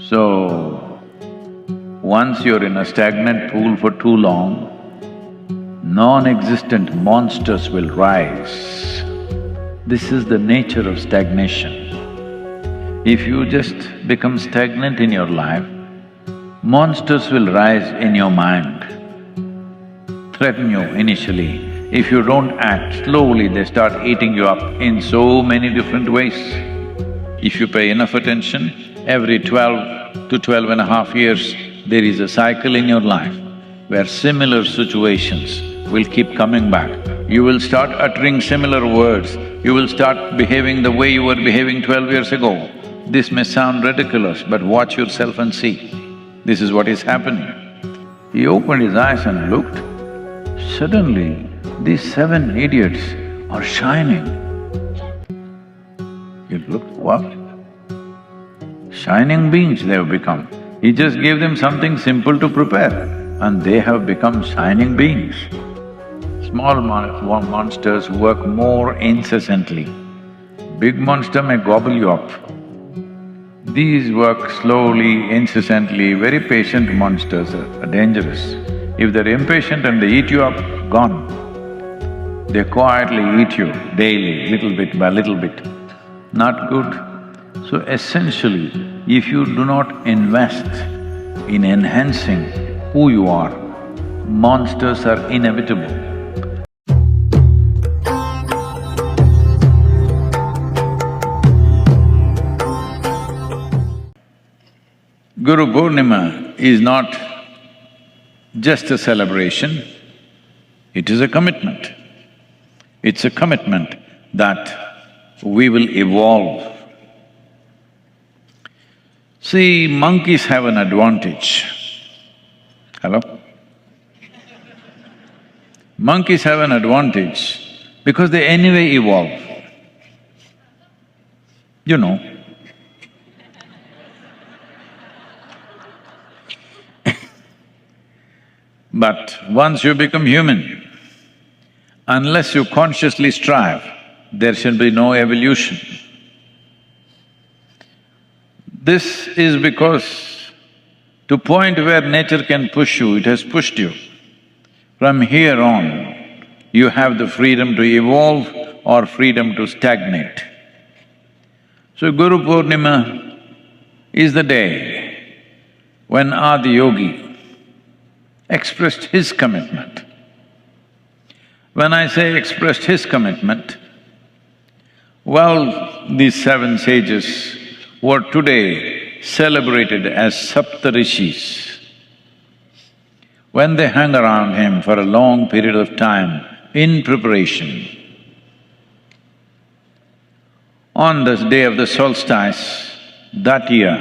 So, once you're in a stagnant pool for too long, non-existent monsters will rise. This is the nature of stagnation. If you just become stagnant in your life, monsters will rise in your mind, threaten you initially. If you don't act, slowly they start eating you up in so many different ways. If you pay enough attention, every 12 to 12.5 years, there is a cycle in your life where similar situations will keep coming back. You will start uttering similar words, you will start behaving the way you were behaving 12 years ago. This may sound ridiculous, but watch yourself and see. This is what is happening. He opened his eyes and looked. Suddenly, these 7 idiots are shining. He looked, what? Shining beings they have become. He just gave them something simple to prepare and they have become shining beings. Small monsters work more incessantly. Big monster may gobble you up. These work slowly, incessantly, very patient monsters are dangerous. If they're impatient and they eat you up, gone. They quietly eat you daily, little bit by little bit. Not good. So essentially, if you do not invest in enhancing who you are, monsters are inevitable. Guru Purnima is not just a celebration, it is a commitment. It's a commitment that we will evolve. See, monkeys have an advantage. Hello? Monkeys have an advantage because they anyway evolve. You know. But once you become human, unless you consciously strive, there shall be no evolution. This is because to point where nature can push you, it has pushed you. From here on, you have the freedom to evolve or freedom to stagnate. So Guru Purnima is the day when Adiyogi expressed his commitment. When I say expressed his commitment, well, these 7 sages were today celebrated as saptarishis. When they hung around him for a long period of time in preparation, on this day of the solstice that year,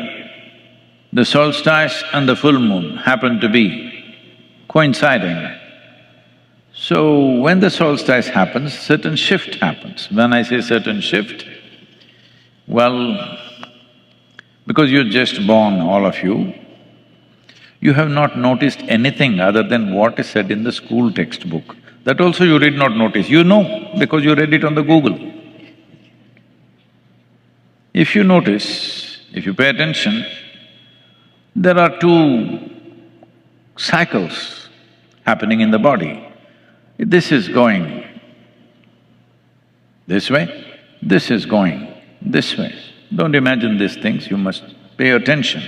the solstice and the full moon happened to be coinciding. So, when the solstice happens, certain shift happens. When I say certain shift, well, because you're just born, all of you, you have not noticed anything other than what is said in the school textbook. That also you did not notice, you know because you read it on the Google. If you notice, if you pay attention, there are 2 cycles happening in the body. This is going this way, this is going this way. Don't imagine these things, you must pay attention.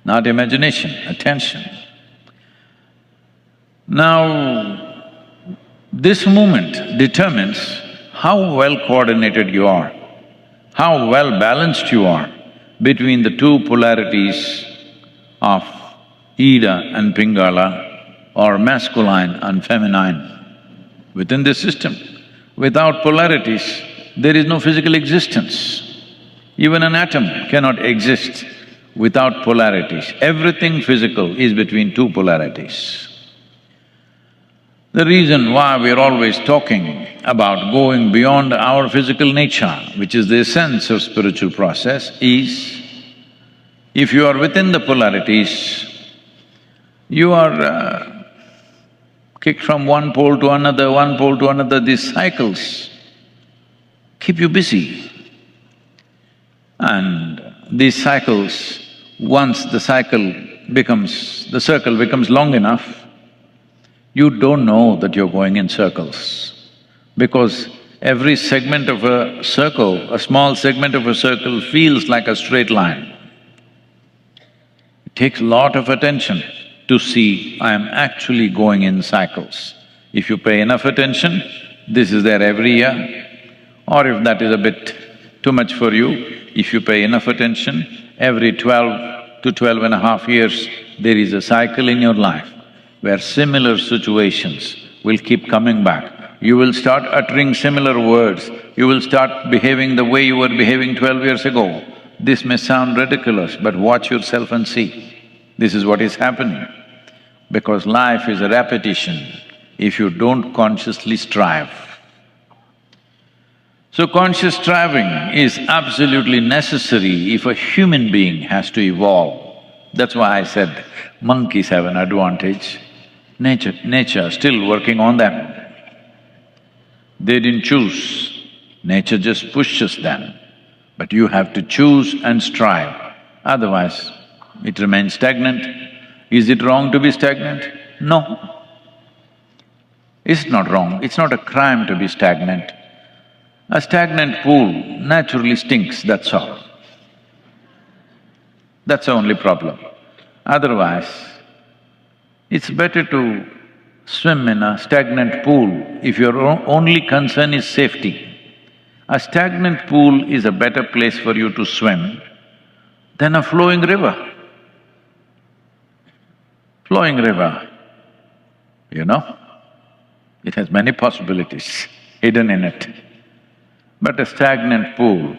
Not imagination, attention. Now, this movement determines how well coordinated you are, how well balanced you are between the 2 polarities of Ida and Pingala, or masculine and feminine. Within this system, without polarities, there is no physical existence. Even an atom cannot exist without polarities. Everything physical is between 2 polarities. The reason why we're always talking about going beyond our physical nature, which is the essence of spiritual process, is if you are within the polarities, you are kicked from one pole to another, these cycles keep you busy. And these cycles Once the circle becomes long enough, you don't know that you're going in circles. Because every segment of a circle, a small segment of a circle feels like a straight line. It takes a lot of attention to see, I am actually going in cycles. If you pay enough attention, this is there every year. Or if that is a bit too much for you, if you pay enough attention, every 12 to 12.5 years, there is a cycle in your life where similar situations will keep coming back. You will start uttering similar words, you will start behaving the way you were behaving 12 years ago. This may sound ridiculous, but watch yourself and see. This is what is happening. Because life is a repetition if you don't consciously strive. So conscious striving is absolutely necessary if a human being has to evolve. That's why I said monkeys have an advantage. Nature still working on them. They didn't choose, nature just pushes them. But you have to choose and strive, otherwise it remains stagnant. Is it wrong to be stagnant? No. It's not wrong, it's not a crime to be stagnant. A stagnant pool naturally stinks, that's all. That's the only problem. Otherwise, it's better to swim in a stagnant pool if your only concern is safety. A stagnant pool is a better place for you to swim than a flowing river. Flowing river, you know, it has many possibilities hidden in it. But a stagnant pool,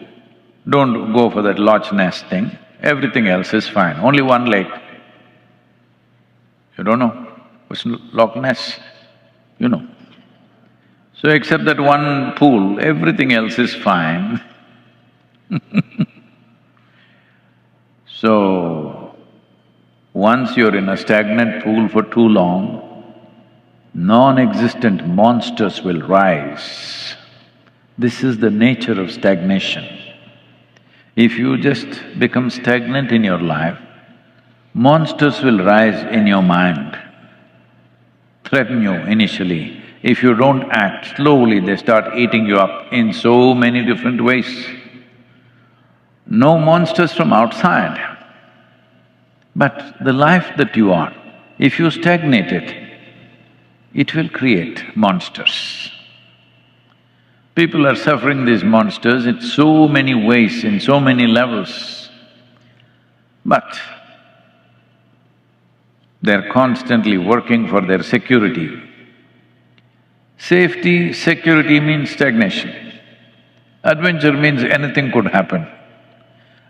don't go for that Loch Ness thing, everything else is fine, only one lake. You don't know what's Loch Ness, you know. So except that one pool, everything else is fine. So, once you're in a stagnant pool for too long, non-existent monsters will rise. This is the nature of stagnation. If you just become stagnant in your life, monsters will rise in your mind, threaten you initially. If you don't act, slowly they start eating you up in so many different ways. No monsters from outside, but the life that you are, if you stagnate it will create monsters. People are suffering these monsters in so many ways, in so many levels, but they're constantly working for their security. Safety, security means stagnation. Adventure means anything could happen.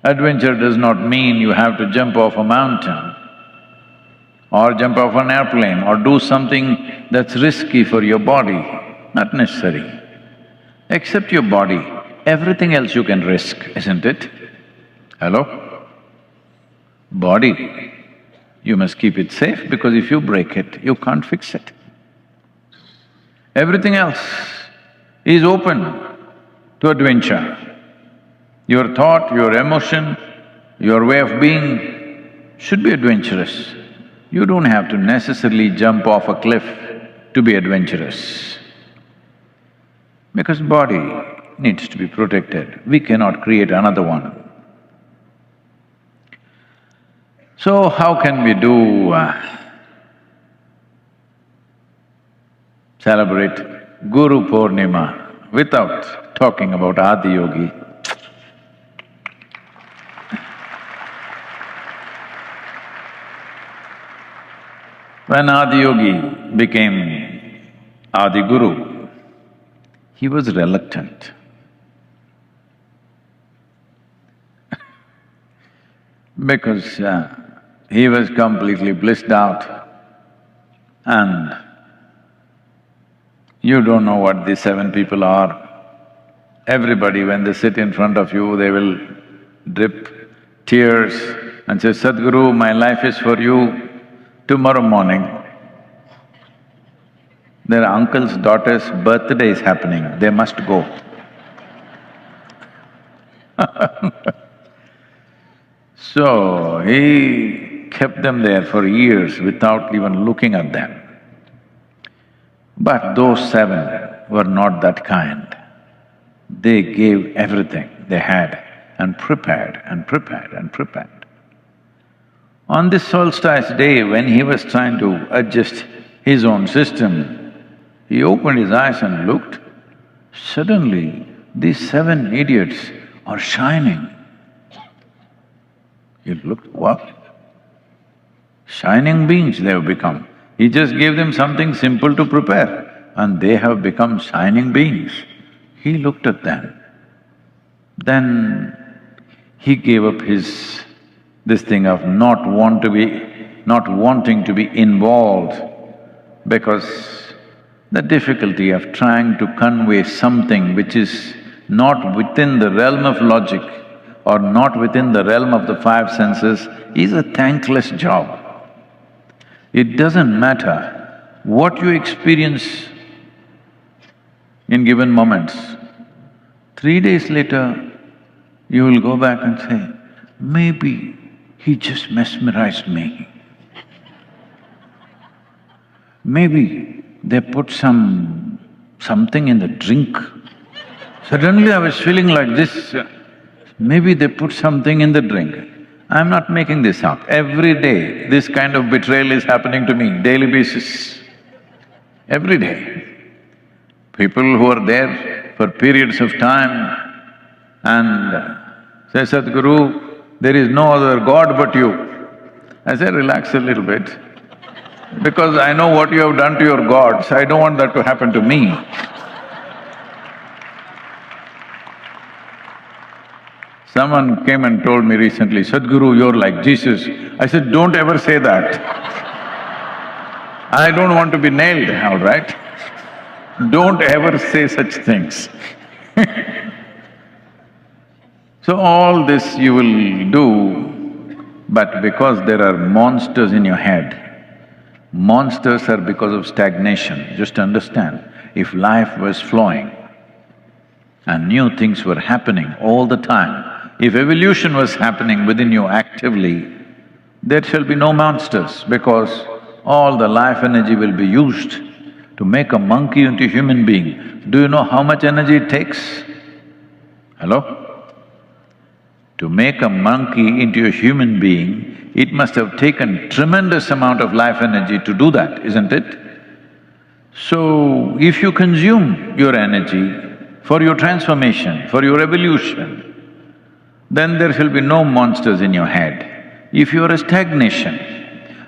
Adventure does not mean you have to jump off a mountain or jump off an airplane or do something that's risky for your body, not necessary. Except your body, everything else you can risk, isn't it? Hello? Body, you must keep it safe because if you break it, you can't fix it. Everything else is open to adventure. Your thought, your emotion, your way of being should be adventurous. You don't have to necessarily jump off a cliff to be adventurous. Because body needs to be protected, we cannot create another one. So how can we celebrate Guru Purnima without talking about Adiyogi? When Adiyogi became Adiguru, he was reluctant. Because he was completely blissed out and you don't know what these 7 people are. Everybody, when they sit in front of you, they will drip tears and say, Sadhguru, my life is for you. Tomorrow morning, their uncle's daughter's birthday is happening, they must go. So, he kept them there for years without even looking at them. But those seven were not that kind. They gave everything they had and prepared and prepared and prepared. On this solstice day, when he was trying to adjust his own system, he opened his eyes and looked. Suddenly, these seven idiots are shining. He looked, what? Shining beings they have become. He just gave them something simple to prepare and they have become shining beings. He looked at them. Then he gave up this thing of not wanting to be involved, because the difficulty of trying to convey something which is not within the realm of logic or not within the realm of the five senses is a thankless job. It doesn't matter what you experience in given moments. 3 days later, you will go back and say, maybe he just mesmerized me. Maybe they put something in the drink. Suddenly I was feeling like this, maybe they put something in the drink. I'm not making this up. Every day, this kind of betrayal is happening to me, daily basis. Every day. People who are there for periods of time and say, Sadhguru, there is no other God but you. I say, relax a little bit, because I know what you have done to your gods, I don't want that to happen to me. Someone came and told me recently, Sadhguru, you're like Jesus. I said, don't ever say that. I don't want to be nailed, all right? Don't ever say such things. So all this you will do, but because there are monsters in your head, monsters are because of stagnation. Just understand, if life was flowing and new things were happening all the time, if evolution was happening within you actively, there shall be no monsters, because all the life energy will be used to make a monkey into a human being. Do you know how much energy it takes? Hello? To make a monkey into a human being, it must have taken tremendous amount of life energy to do that, isn't it? So, if you consume your energy for your transformation, for your evolution, then there shall be no monsters in your head. If you are a stagnation,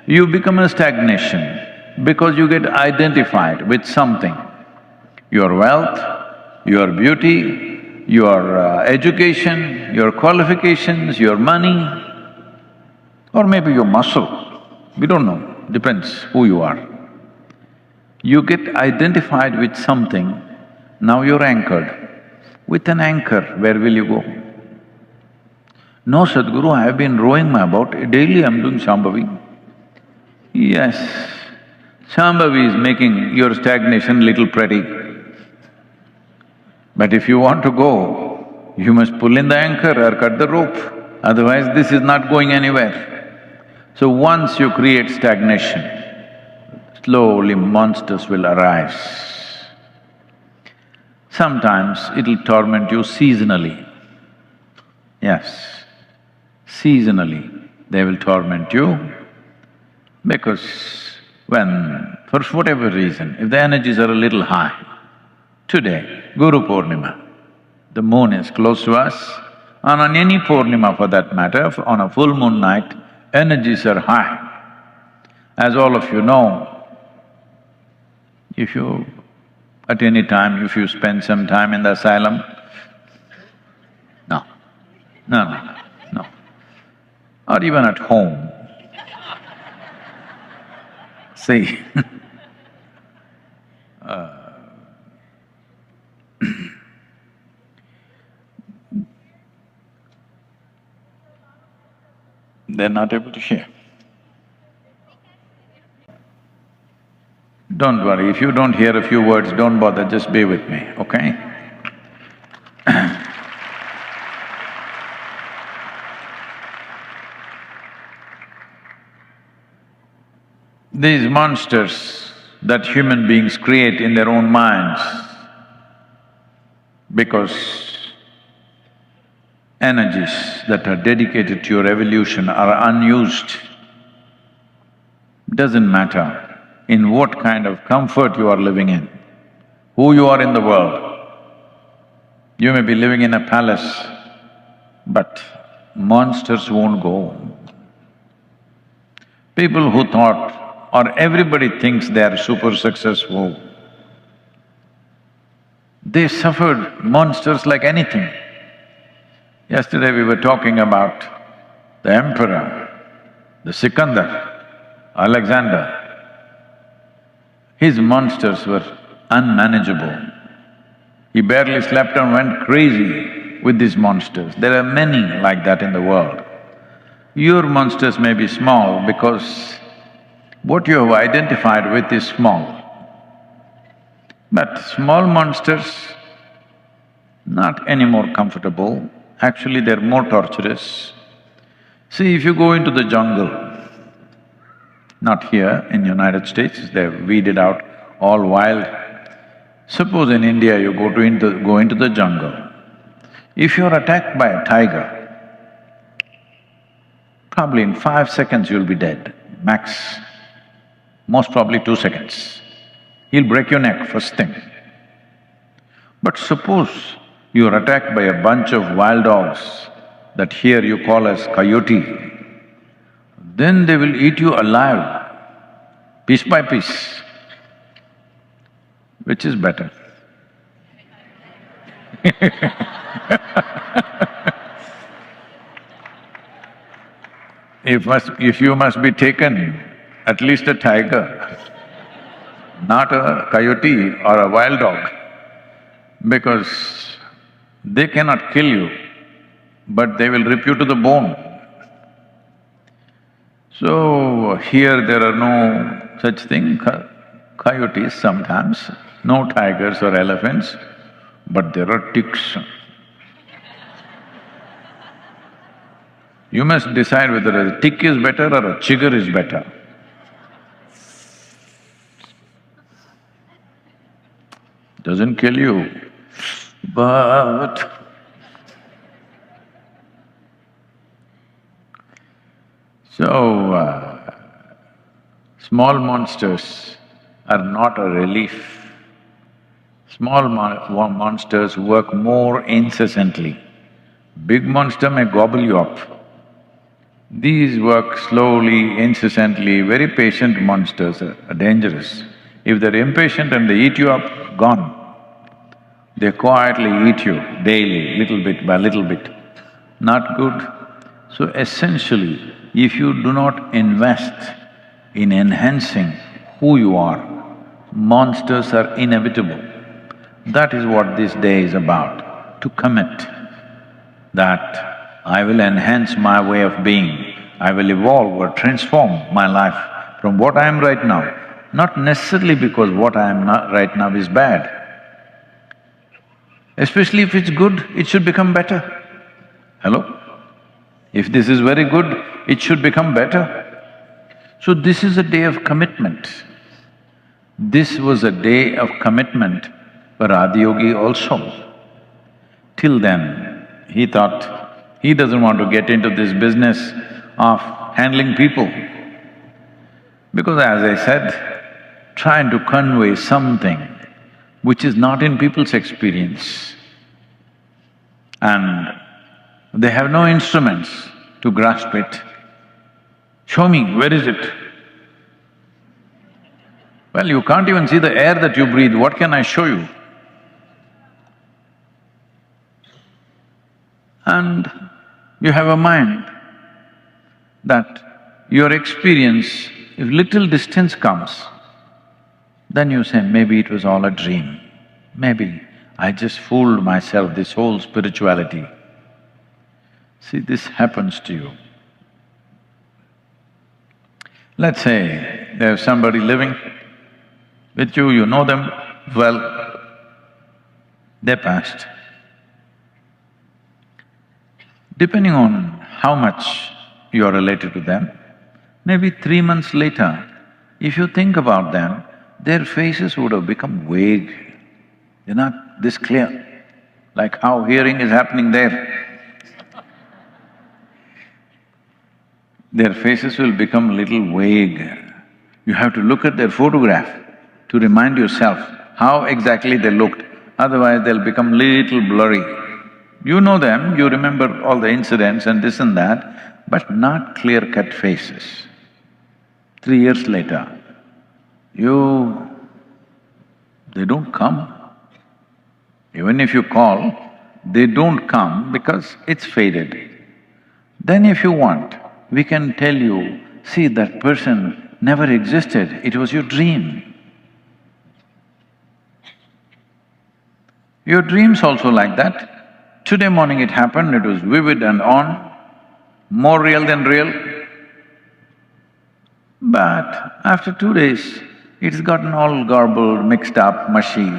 you become a stagnation because you get identified with something. Your wealth, your beauty, your education, your qualifications, your money, or maybe your muscle, we don't know, depends who you are. You get identified with something, now you're anchored. With an anchor, where will you go? No, Sadhguru, I have been rowing my boat, daily I'm doing Shambhavi. Yes, Shambhavi is making your stagnation little pretty. But if you want to go, you must pull in the anchor or cut the rope, otherwise this is not going anywhere. So once you create stagnation, slowly monsters will arise. Sometimes it'll torment you seasonally. Yes, seasonally they will torment you, because for whatever reason, if the energies are a little high, today, Guru Purnima, the moon is close to us, and on any Purnima for that matter, on a full moon night, energies are high. As all of you know, at any time, if you spend some time in the asylum, no, or even at home, see, they're not able to hear. Don't worry, if you don't hear a few words, don't bother, just be with me, okay? These monsters that human beings create in their own minds because energies that are dedicated to your evolution are unused. Doesn't matter in what kind of comfort you are living in, who you are in the world. You may be living in a palace, but monsters won't go. People who thought, or everybody thinks they are super successful, they suffered monsters like anything. Yesterday we were talking about the emperor, the Sikandar, Alexander. His monsters were unmanageable. He barely slept and went crazy with these monsters. There are many like that in the world. Your monsters may be small because what you have identified with is small. But small monsters, not any more comfortable, actually they're more torturous. See, if you go into the jungle, not here in United States, they've weeded out all wild. Suppose in India you go into the jungle, if you're attacked by a tiger, probably in 5 seconds you'll be dead, max, most probably 2 seconds. He'll break your neck first thing. But suppose you're attacked by a bunch of wild dogs that here you call as coyote, then they will eat you alive, piece by piece. Which is better? If you must be taken, at least a tiger, not a coyote or a wild dog, because they cannot kill you, but they will rip you to the bone. So, here there are no such thing, coyotes sometimes, no tigers or elephants, but there are ticks. You must decide whether a tick is better or a chigger is better. Doesn't kill you, but small monsters are not a relief. Small monsters work more incessantly. Big monster may gobble you up. These work slowly, incessantly, very patient monsters are dangerous. If they're impatient and they eat you up, gone. They quietly eat you daily, little bit by little bit. Not good. So essentially, if you do not invest in enhancing who you are, monsters are inevitable. That is what this day is about, to commit that I will enhance my way of being, I will evolve or transform my life from what I am right now, not necessarily because what I am not right now is bad. Especially if it's good, it should become better. Hello? If this is very good, it should become better. So this is a day of commitment. This was a day of commitment for Adiyogi also. Till then, he thought he doesn't want to get into this business of handling people. Because as I said, trying to convey something which is not in people's experience, and they have no instruments to grasp it. Show me, where is it? Well, you can't even see the air that you breathe, what can I show you? And you have a mind that your experience, if little distance comes, then you say, maybe it was all a dream, maybe I just fooled myself, this whole spirituality. See, this happens to you. Let's say there's somebody living with you, you know them well, they passed. Depending on how much you are related to them, maybe 3 months later, if you think about them, their faces would have become vague. They're not this clear, like how hearing is happening there. Their faces will become little vague. You have to look at their photograph to remind yourself how exactly they looked, otherwise they'll become little blurry. You know them, you remember all the incidents and this and that, but not clear-cut faces. 3 years later, they don't come. Even if you call, they don't come because it's faded. Then if you want, we can tell you, see, that person never existed, it was your dream. Your dream's also like that. Today morning it happened, it was vivid and on, more real than real. But after 2 days, it's gotten all garbled, mixed up, mushy,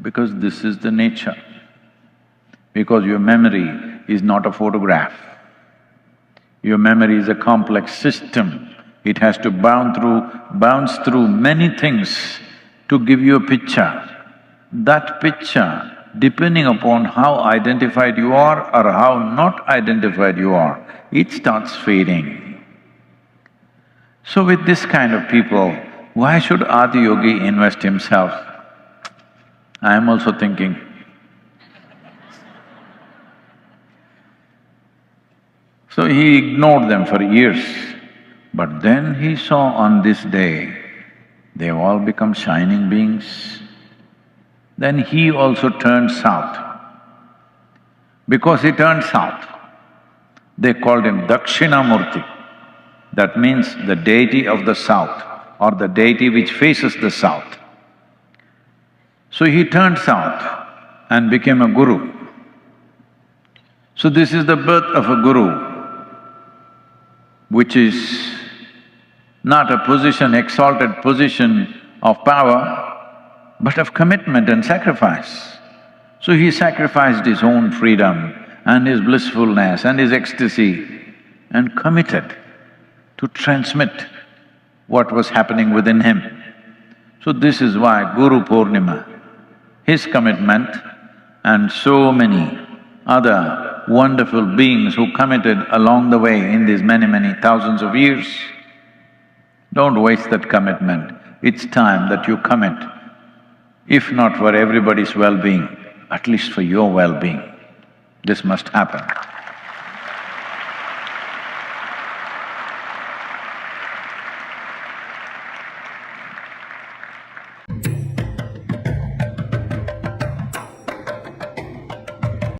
because this is the nature. Because your memory is not a photograph. Your memory is a complex system. It has to bounce through many things to give you a picture. That picture, depending upon how identified you are or how not identified you are, it starts fading. So with this kind of people, why should Adiyogi invest himself? I am also thinking. So he ignored them for years, but then he saw on this day, they've all become shining beings. Then he also turned south. Because he turned south, they called him Dakshinamurti. That means the deity of the south or the deity which faces the south. So he turned south and became a guru. So this is the birth of a guru, which is not a position, exalted position of power, but of commitment and sacrifice. So he sacrificed his own freedom and his blissfulness and his ecstasy and committed to transmit what was happening within him. So this is why Guru Purnima, his commitment and so many other wonderful beings who committed along the way in these many thousands of years. Don't waste that commitment. It's time that you commit, if not for everybody's well-being, at least for your well-being. This must happen.